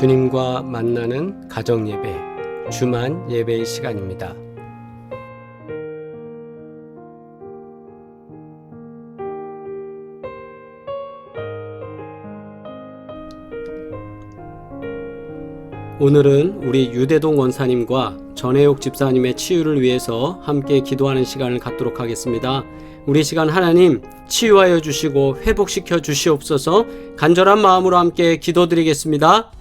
주님과 만나는 가정예배, 주만 예배의 시간입니다. 오늘은 우리 유대동 원사님과 전혜옥 집사님의 치유를 위해서 함께 기도하는 시간을 갖도록 하겠습니다. 우리 시간 하나님 치유하여 주시고 회복시켜 주시옵소서. 간절한 마음으로 함께 기도드리겠습니다.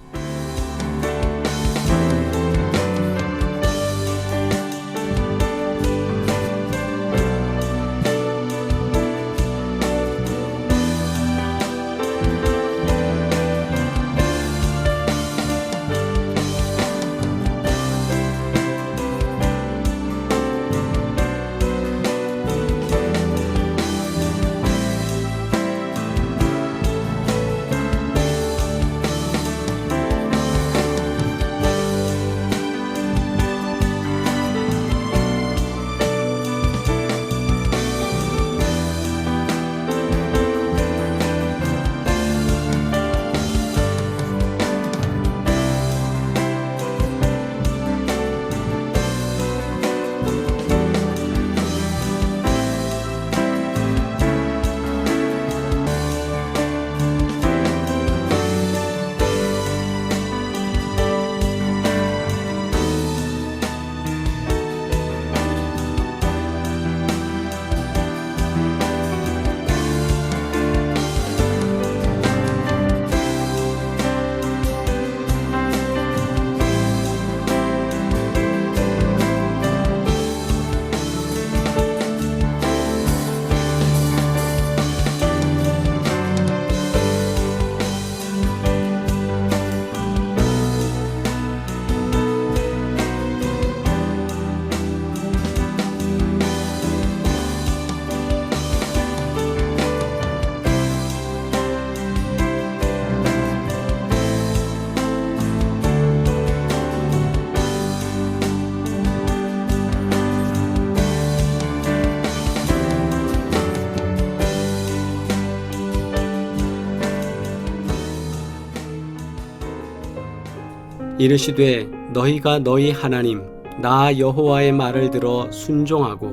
이르시되 너희가 너희 하나님 나 여호와의 말을 들어 순종하고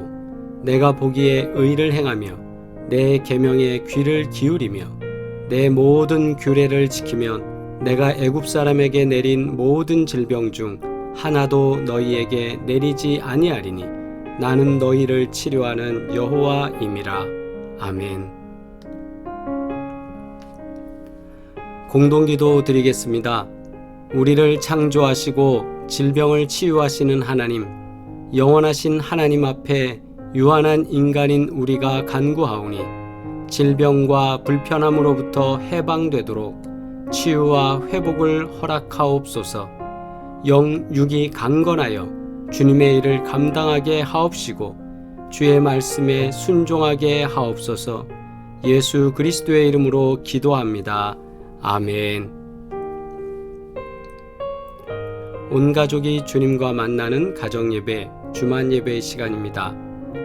내가 보기에 의를 행하며 내 계명에 귀를 기울이며 내 모든 규례를 지키면 내가 애굽 사람에게 내린 모든 질병 중 하나도 너희에게 내리지 아니하리니 나는 너희를 치료하는 여호와임이라. 아멘. 공동기도 드리겠습니다. 우리를 창조하시고 질병을 치유하시는 하나님, 영원하신 하나님 앞에 유한한 인간인 우리가 간구하오니 질병과 불편함으로부터 해방되도록 치유와 회복을 허락하옵소서. 영육이 강건하여 주님의 일을 감당하게 하옵시고 주의 말씀에 순종하게 하옵소서. 예수 그리스도의 이름으로 기도합니다. 아멘. 온 가족이 주님과 만나는 가정예배, 주만 예배의 시간입니다.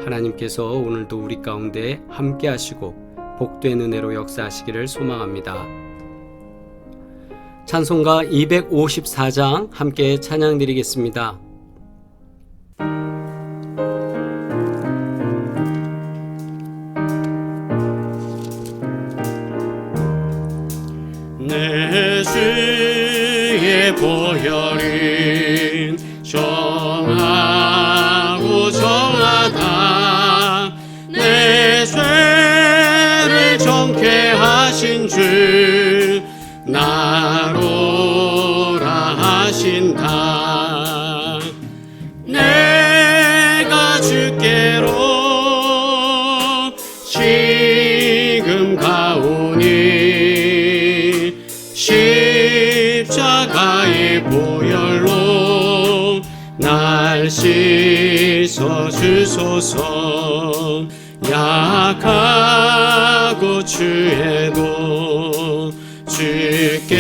하나님께서 오늘도 우리 가운데 함께 하시고 복된 은혜로 역사하시기를 소망합니다. 찬송가 254장 함께 찬양드리겠습니다. 내 주의 보혈은 정하고 정하다. 내 죄를 정케하신 주 나로라 하신다. 내가 주께로 지금 가오니 십자가의 보혈로 날 씻어 주소서. 약하고 추해도 주께로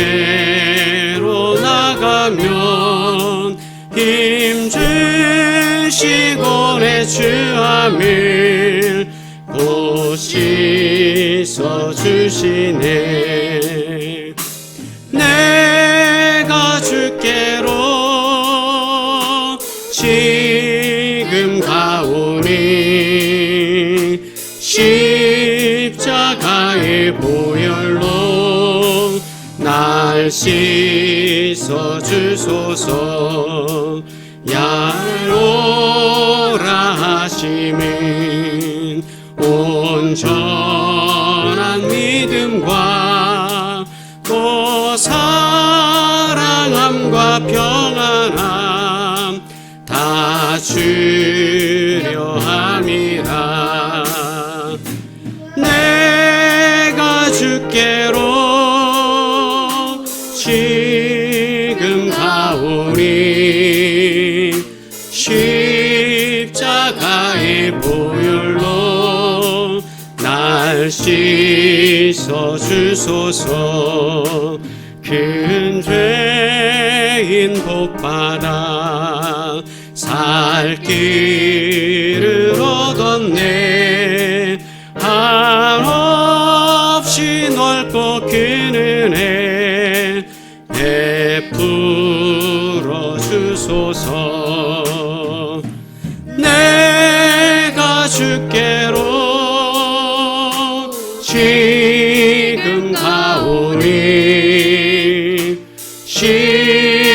나가면 힘 주시고 내 주함을 곧 씻어 주시네. 내가 씻어 주소서. 야로라 하심은 온전한 믿음과 또 사랑함과 평안함 다 주려 함이라. 내가 주께로 지금 가오니 십자가의 보혈로 날 씻어 주소서. 큰 죄인 복받아 살 길을 얻었네. 한없이 넓고 큰 은혜 베풀어 주소서. 내가 주께로 지금 가오니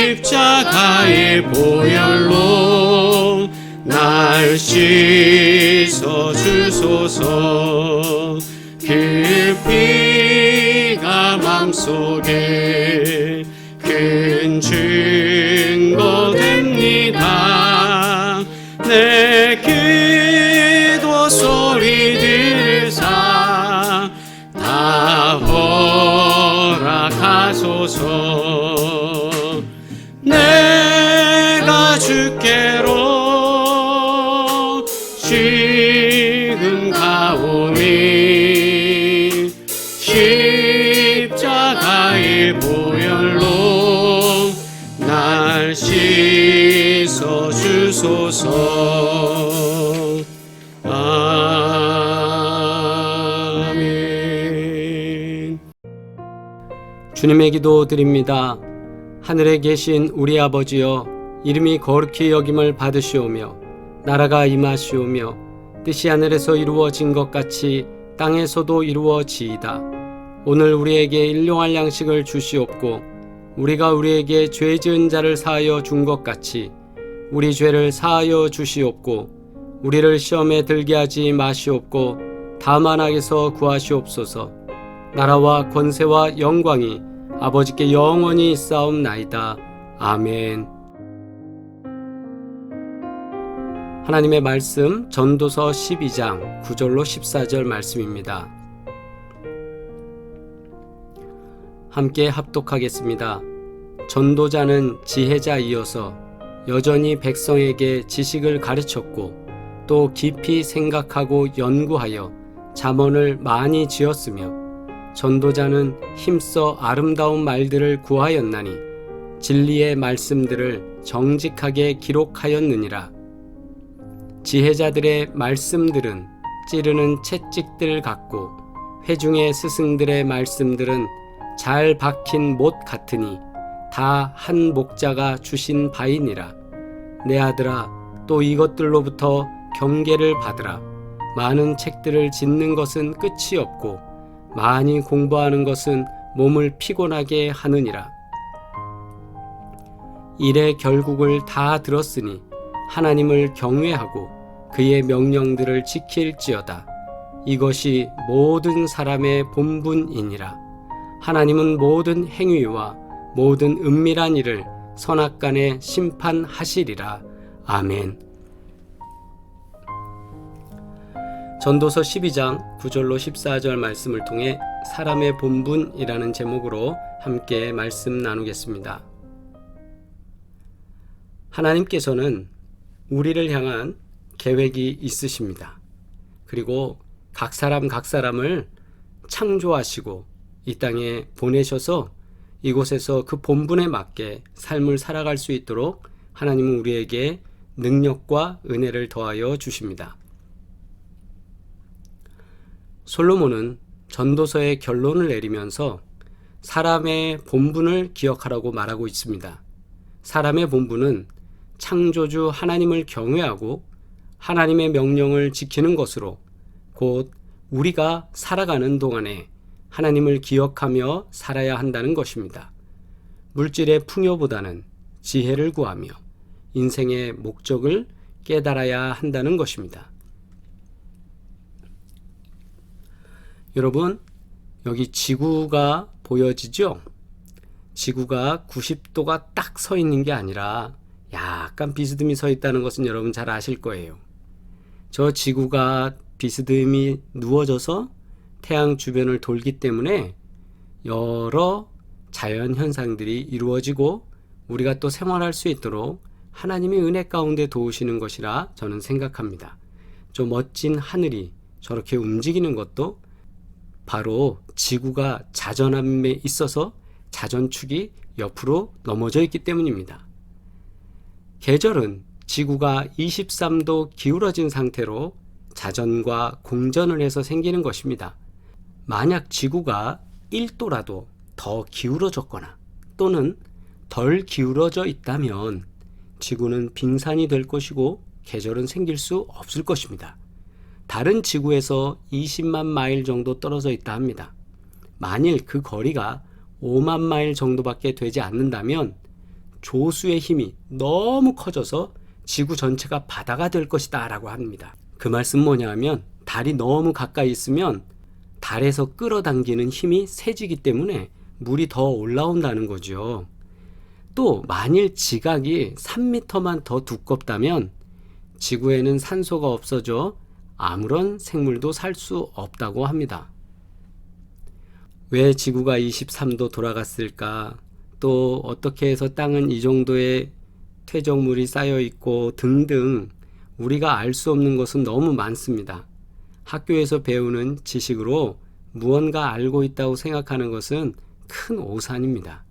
십자가의 보혈로 날 씻어 주소서. 그 피가 맘속에 큰 증거 됩니다. 내 기도 소리 들으사 다 허락하소서. 내가 주께로 지금 가오니 십자가의 보혈로 날 씻어 주소서. 아멘. 주님의 기도 드립니다. 하늘에 계신 우리 아버지여, 이름이 거룩히 여김을 받으시오며 나라가 임하시오며 뜻이 하늘에서 이루어진 것 같이 땅에서도 이루어지이다. 오늘 우리에게 일용할 양식을 주시옵고 우리가 우리에게 죄 지은 자를 사하여 준 것 같이 우리 죄를 사하여 주시옵고 우리를 시험에 들게 하지 마시옵고 다만 악에서 구하시옵소서. 나라와 권세와 영광이 아버지께 영원히 있사옵나이다. 아멘. 하나님의 말씀 전도서 12장 9절로 14절 말씀입니다. 함께 합독하겠습니다. 전도자는 지혜자이어서 여전히 백성에게 지식을 가르쳤고 또 깊이 생각하고 연구하여 잠언을 많이 지었으며 전도자는 힘써 아름다운 말들을 구하였나니 진리의 말씀들을 정직하게 기록하였느니라. 지혜자들의 말씀들은 찌르는 채찍들 같고 회중의 스승들의 말씀들은 잘 박힌 못 같으니 다 한 목자가 주신 바이니라. 내 아들아, 또 이것들로부터 경계를 받으라. 많은 책들을 짓는 것은 끝이 없고 많이 공부하는 것은 몸을 피곤하게 하느니라. 일의 결국을 다 들었으니 하나님을 경외하고 그의 명령들을 지킬지어다. 이것이 모든 사람의 본분이니라. 하나님은 모든 행위와 모든 은밀한 일을 선악간에 심판하시리라. 아멘. 전도서 12장 9절로 14절 말씀을 통해 사람의 본분이라는 제목으로 함께 말씀 나누겠습니다. 하나님께서는 우리를 향한 계획이 있으십니다. 그리고 각 사람을 창조하시고 이 땅에 보내셔서 이곳에서 그 본분에 맞게 삶을 살아갈 수 있도록 하나님은 우리에게 능력과 은혜를 더하여 주십니다. 솔로몬은 전도서의 결론을 내리면서 사람의 본분을 기억하라고 말하고 있습니다. 사람의 본분은 창조주 하나님을 경외하고 하나님의 명령을 지키는 것으로 곧 우리가 살아가는 동안에 하나님을 기억하며 살아야 한다는 것입니다. 물질의 풍요보다는 지혜를 구하며 인생의 목적을 깨달아야 한다는 것입니다. 여러분, 여기 지구가 보여지죠? 지구가 90도가 딱 서 있는 게 아니라 약간 비스듬히 서 있다는 것은 여러분 잘 아실 거예요. 저 지구가 비스듬히 누워져서 태양 주변을 돌기 때문에 여러 자연 현상들이 이루어지고 우리가 또 생활할 수 있도록 하나님의 은혜 가운데 도우시는 것이라 저는 생각합니다. 저 멋진 하늘이 저렇게 움직이는 것도 바로 지구가 자전함에 있어서 자전축이 옆으로 넘어져 있기 때문입니다. 계절은 지구가 23도 기울어진 상태로 자전과 공전을 해서 생기는 것입니다. 만약 지구가 1도라도 더 기울어졌거나 또는 덜 기울어져 있다면 지구는 빙산이 될 것이고 계절은 생길 수 없을 것입니다. 다른 지구에서 20만 마일 정도 떨어져 있다 합니다. 만일 그 거리가 5만 마일 정도밖에 되지 않는다면 조수의 힘이 너무 커져서 지구 전체가 바다가 될 것이다 라고 합니다. 그 말씀 뭐냐면 달이 너무 가까이 있으면 달에서 끌어당기는 힘이 세지기 때문에 물이 더 올라온다는 거죠. 또 만일 지각이 3m만 더 두껍다면 지구에는 산소가 없어져 아무런 생물도 살 수 없다고 합니다. 왜 지구가 23도 돌아갔을까? 또 어떻게 해서 땅은 이 정도의 퇴적물이 쌓여 있고 등등 우리가 알 수 없는 것은 너무 많습니다. 학교에서 배우는 지식으로 무언가 알고 있다고 생각하는 것은 큰 오산입니다.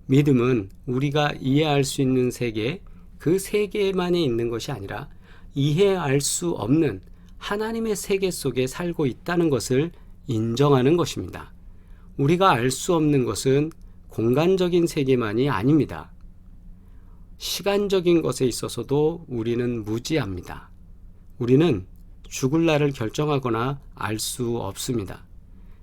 믿음은 우리가 이해할 수 있는 세계, 그 세계만에 있는 것이 아니라 이해할 수 없는 하나님의 세계 속에 살고 있다는 것을 인정하는 것입니다. 우리가 알 수 없는 것은 공간적인 세계만이 아닙니다. 시간적인 것에 있어서도 우리는 무지합니다. 우리는 죽을 날을 결정하거나 알 수 없습니다.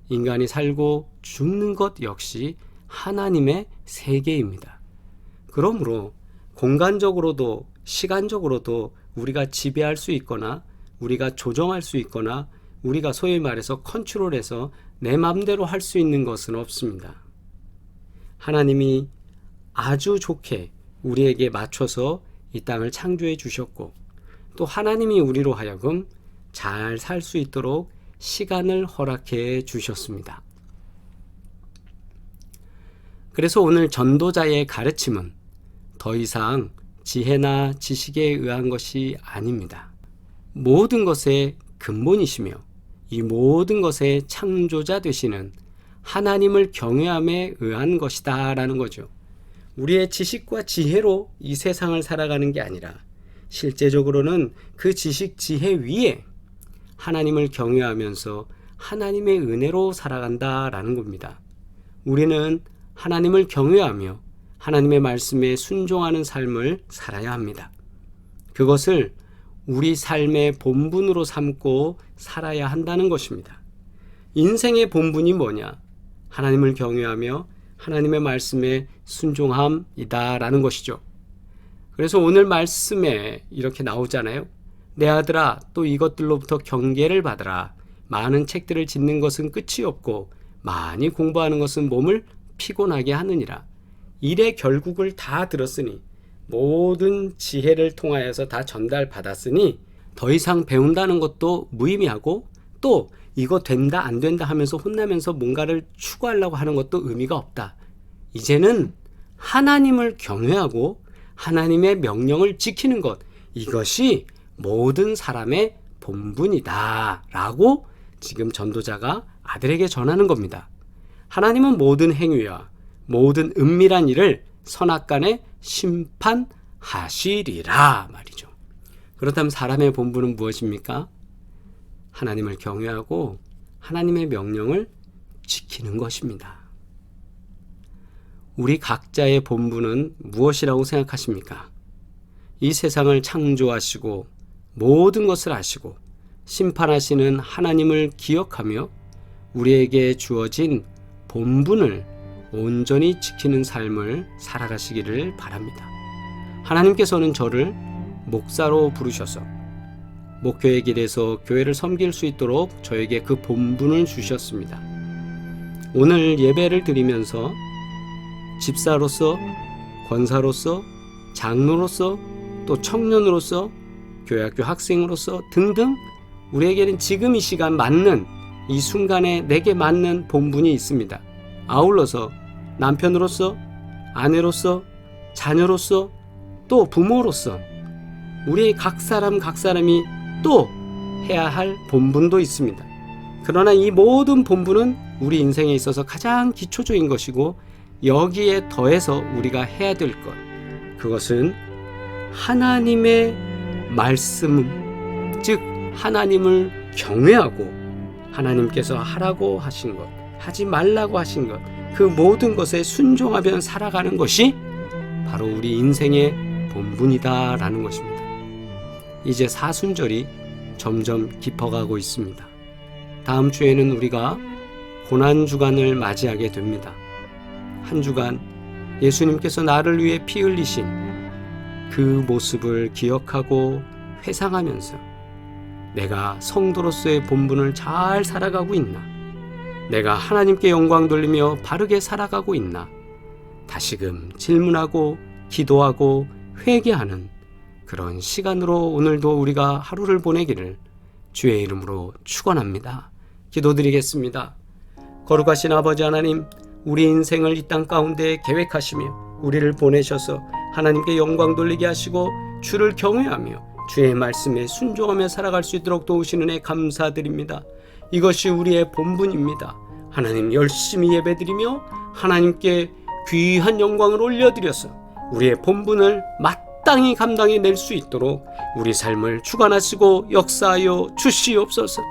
인간이 살고 죽는 것 역시 하나님의 세계입니다. 그러므로 공간적으로도 시간적으로도 우리가 지배할 수 있거나 우리가 조정할 수 있거나 우리가 소위 말해서 컨트롤해서 내 마음대로 할 수 있는 것은 없습니다. 하나님이 아주 좋게 우리에게 맞춰서 이 땅을 창조해 주셨고 또 하나님이 우리로 하여금 잘 살 수 있도록 시간을 허락해 주셨습니다. 그래서 오늘 전도자의 가르침은 더 이상 지혜나 지식에 의한 것이 아닙니다. 모든 것의 근본이시며 이 모든 것의 창조자 되시는 하나님을 경외함에 의한 것이다 라는 거죠. 우리의 지식과 지혜로 이 세상을 살아가는 게 아니라 실제적으로는 그 지식 지혜 위에 하나님을 경외하면서 하나님의 은혜로 살아간다 라는 겁니다. 우리는 하나님을 경외하며 하나님의 말씀에 순종하는 삶을 살아야 합니다. 그것을 우리 삶의 본분으로 삼고 살아야 한다는 것입니다. 인생의 본분이 뭐냐? 하나님을 경외하며 하나님의 말씀에 순종함이다 라는 것이죠. 그래서 오늘 말씀에 이렇게 나오잖아요. 내 아들아, 또 이것들로부터 경계를 받으라. 많은 책들을 짓는 것은 끝이 없고 많이 공부하는 것은 몸을 피곤하게 하느니라. 일의 결국을 다 들었으니 모든 지혜를 통하여서 다 전달받았으니 더 이상 배운다는 것도 무의미하고 또 이거 된다 안 된다 하면서 혼나면서 뭔가를 추구하려고 하는 것도 의미가 없다. 이제는 하나님을 경외하고 하나님의 명령을 지키는 것, 이것이 모든 사람의 본분이다 라고 지금 전도자가 아들에게 전하는 겁니다. 하나님은 모든 행위와 모든 은밀한 일을 선악간에 심판하시리라 말이죠. 그렇다면 사람의 본분은 무엇입니까? 하나님을 경외하고 하나님의 명령을 지키는 것입니다. 우리 각자의 본분은 무엇이라고 생각하십니까? 이 세상을 창조하시고 모든 것을 아시고 심판하시는 하나님을 기억하며 우리에게 주어진 본분을 온전히 지키는 삶을 살아가시기를 바랍니다. 하나님께서는 저를 목사로 부르셔서 목교의 길에서 교회를 섬길 수 있도록 저에게 그 본분을 주셨습니다. 오늘 예배를 드리면서 집사로서, 권사로서, 장로로서, 또 청년으로서, 교회학교 학생으로서 등등 우리에게는 지금 이 시간 맞는, 이 순간에 내게 맞는 본분이 있습니다. 아울러서 남편으로서, 아내로서, 자녀로서, 또 부모로서 우리 각 사람이 또 해야 할 본분도 있습니다. 그러나 이 모든 본분은 우리 인생에 있어서 가장 기초적인 것이고, 여기에 더해서 우리가 해야 될 것, 그것은 하나님의 말씀, 즉 하나님을 경외하고 하나님께서 하라고 하신 것, 하지 말라고 하신 것, 그 모든 것에 순종하며 살아가는 것이 바로 우리 인생의 본분이다라는 것입니다. 이제 사순절이 점점 깊어가고 있습니다. 다음 주에는 우리가 고난주간을 맞이하게 됩니다. 한 주간 예수님께서 나를 위해 피 흘리신 그 모습을 기억하고 회상하면서 내가 성도로서의 본분을 잘 살아가고 있나? 내가 하나님께 영광 돌리며 바르게 살아가고 있나? 다시금 질문하고 기도하고 회개하는 그런 시간으로 오늘도 우리가 하루를 보내기를 주의 이름으로 축원합니다. 기도드리겠습니다. 거룩하신 아버지 하나님, 우리 인생을 이 땅 가운데 계획하시며 우리를 보내셔서 하나님께 영광 돌리게 하시고 주를 경외하며 주의 말씀에 순종하며 살아갈 수 있도록 도우시는 애 감사드립니다. 이것이 우리의 본분입니다. 하나님, 열심히 예배드리며 하나님께 귀한 영광을 올려드려서 우리의 본분을 마땅히 감당해낼 수 있도록 우리 삶을 주관하시고 역사하여 주시옵소서.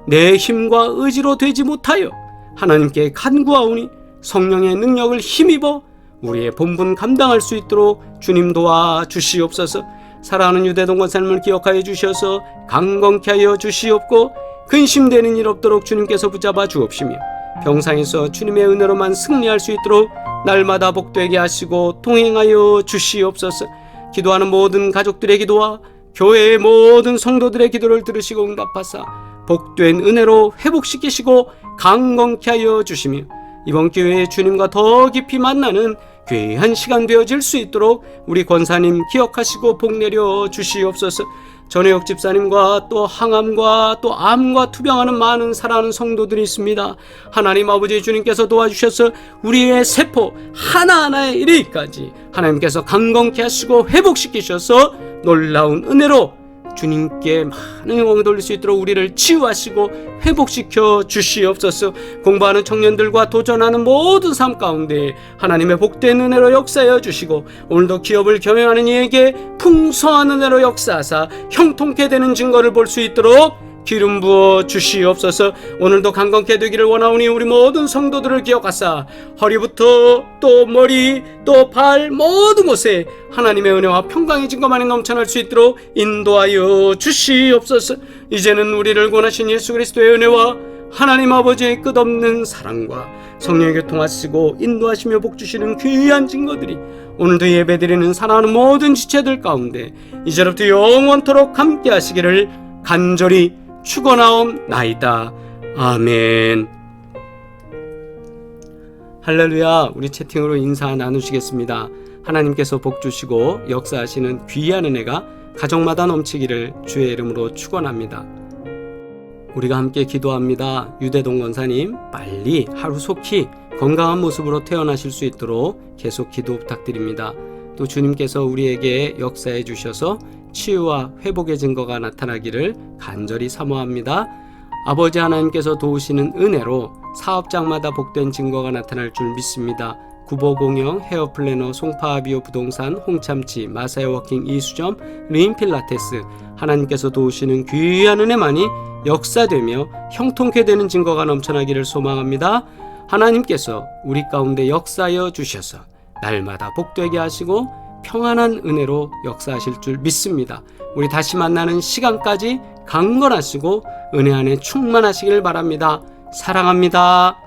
내 힘과 의지로 되지 못하여 하나님께 간구하오니 성령의 능력을 힘입어 우리의 본분 감당할 수 있도록 주님 도와 주시옵소서. 사랑하는 유대동원 삶을 기억하여 주셔서 강건케 하여 주시옵고 근심되는 일 없도록 주님께서 붙잡아 주옵시며 병상에서 주님의 은혜로만 승리할 수 있도록 날마다 복되게 하시고 동행하여 주시옵소서. 기도하는 모든 가족들의 기도와 교회의 모든 성도들의 기도를 들으시고 응답하사 복된 은혜로 회복시키시고 강건케 하여 주시며 이번 기회에 주님과 더 깊이 만나는 귀한 시간 되어질 수 있도록 우리 권사님 기억하시고 복내려 주시옵소서. 전혜옥 집사님과 또 항암과 또 암과 투병하는 많은 사랑하는 성도들이 있습니다. 하나님 아버지 주님께서 도와주셔서 우리의 세포 하나하나에 이르기까지 하나님께서 강건케 하시고 회복시키셔서 놀라운 은혜로 주님께 많은 영광을 돌릴 수 있도록 우리를 치유하시고 회복시켜 주시옵소서. 공부하는 청년들과 도전하는 모든 삶 가운데 하나님의 복된 은혜로 역사하여 주시고 오늘도 기업을 경영하는 이에게 풍성한 은혜로 역사하사 형통케 되는 증거를 볼 수 있도록 기름 부어 주시옵소서. 오늘도 강건케 되기를 원하오니 우리 모든 성도들을 기억하사 허리부터 또 머리 또 발 모든 곳에 하나님의 은혜와 평강의 증거만이 넘쳐날 수 있도록 인도하여 주시옵소서. 이제는 우리를 구원하신 예수 그리스도의 은혜와 하나님 아버지의 끝없는 사랑과 성령의 교통하시고 인도하시며 복주시는 귀한 증거들이 오늘도 예배드리는 사랑하는 모든 지체들 가운데 이제부터 영원토록 함께 하시기를 간절히 축원하옵나이다. 아멘. 할렐루야. 우리 채팅으로 인사 나누시겠습니다. 하나님께서 복 주시고 역사하시는 귀한 은혜가 가정마다 넘치기를 주의 이름으로 축원합니다. 우리가 함께 기도합니다. 유대동 권사님 빨리 하루속히 건강한 모습으로 태어나실 수 있도록 계속 기도 부탁드립니다. 또 주님께서 우리에게 역사해 주셔서 치유와 회복의 증거가 나타나기를 간절히 사모합니다. 아버지 하나님께서 도우시는 은혜로 사업장마다 복된 증거가 나타날 줄 믿습니다. 구보공영, 헤어플래너, 송파아비오 부동산, 홍참치, 마사이워킹 이수점, 르인필라테스 하나님께서 도우시는 귀한 은혜만이 역사되며 형통케 되는 증거가 넘쳐나기를 소망합니다. 하나님께서 우리 가운데 역사하여 주셔서 날마다 복되게 하시고 평안한 은혜로 역사하실 줄 믿습니다. 우리 다시 만나는 시간까지 강건하시고 은혜 안에 충만하시길 바랍니다. 사랑합니다.